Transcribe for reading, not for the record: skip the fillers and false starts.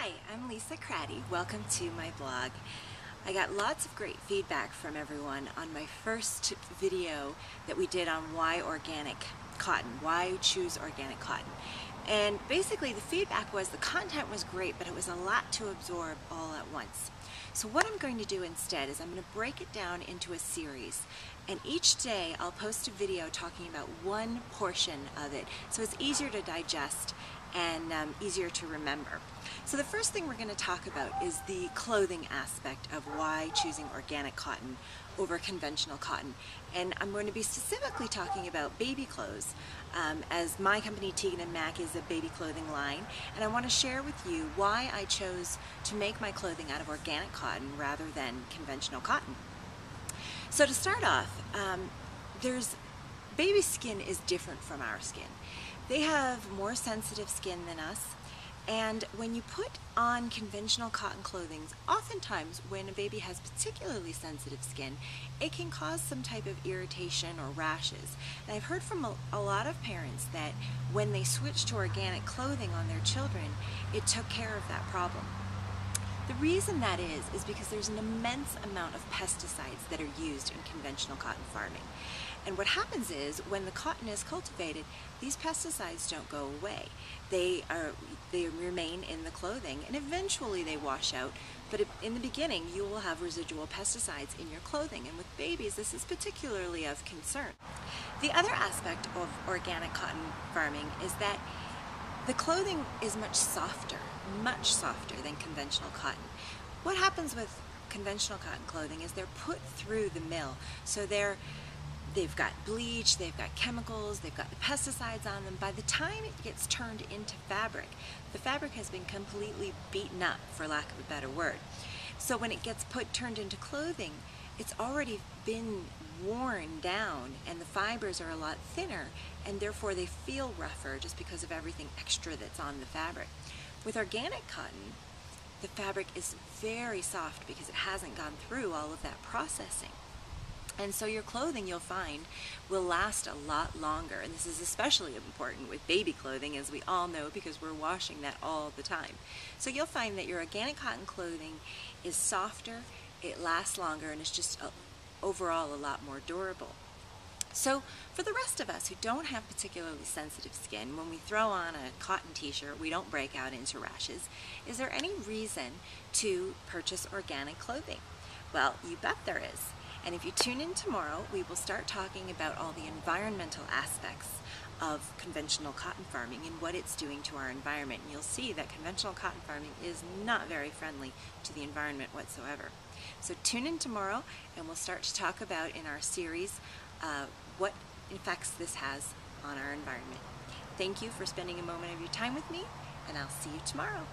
Hi, I'm Lisa Craddy. Welcome to my blog. I got lots of great feedback from everyone on my first video that we did on why organic cotton, why choose organic cotton. And basically the feedback was the content was great, but it was a lot to absorb all at once. So what I'm going to do instead is I'm going to break it down into a series, and each day I'll post a video talking about one portion of it so it's easier to digest and easier to remember. So the first thing we're going to talk about is the clothing aspect of why choosing organic cotton over conventional cotton. And I'm going to be specifically talking about baby clothes, as my company Teagan and Mack is a baby clothing line, and I want to share with you why I chose to make my clothing out of organic cotton rather than conventional cotton. So to start off, baby skin is different from our skin. They have more sensitive skin than us, and when you put on conventional cotton clothing, oftentimes when a baby has particularly sensitive skin, it can cause some type of irritation or rashes. And I've heard from a lot of parents that when they switched to organic clothing on their children, it took care of that problem. The reason that is because there's an immense amount of pesticides that are used in conventional cotton farming. And what happens is when the cotton is cultivated, these pesticides don't go away. They remain in the clothing, and eventually they wash out, but in the beginning you will have residual pesticides in your clothing, and with babies this is particularly of concern. The other aspect of organic cotton farming is that the clothing is much softer than conventional cotton. What happens with conventional cotton clothing is they're put through the mill, so they've got bleach, they've got chemicals, they've got the pesticides on them. By the time it gets turned into fabric, the fabric has been completely beaten up, for lack of a better word. So when it gets turned into clothing, it's already been worn down and the fibers are a lot thinner, and therefore they feel rougher just because of everything extra that's on the fabric. With organic cotton, the fabric is very soft because it hasn't gone through all of that processing. And so your clothing, you'll find, will last a lot longer. And this is especially important with baby clothing, as we all know, because we're washing that all the time. So you'll find that your organic cotton clothing is softer, it lasts longer, and it's just overall a lot more durable. So for the rest of us who don't have particularly sensitive skin, when we throw on a cotton t-shirt, we don't break out into rashes. Is there any reason to purchase organic clothing? Well, you bet there is. And if you tune in tomorrow, we will start talking about all the environmental aspects of conventional cotton farming and what it's doing to our environment. And you'll see that conventional cotton farming is not very friendly to the environment whatsoever. So tune in tomorrow and we'll start to talk about in our series what effects this has on our environment. Thank you for spending a moment of your time with me, and I'll see you tomorrow.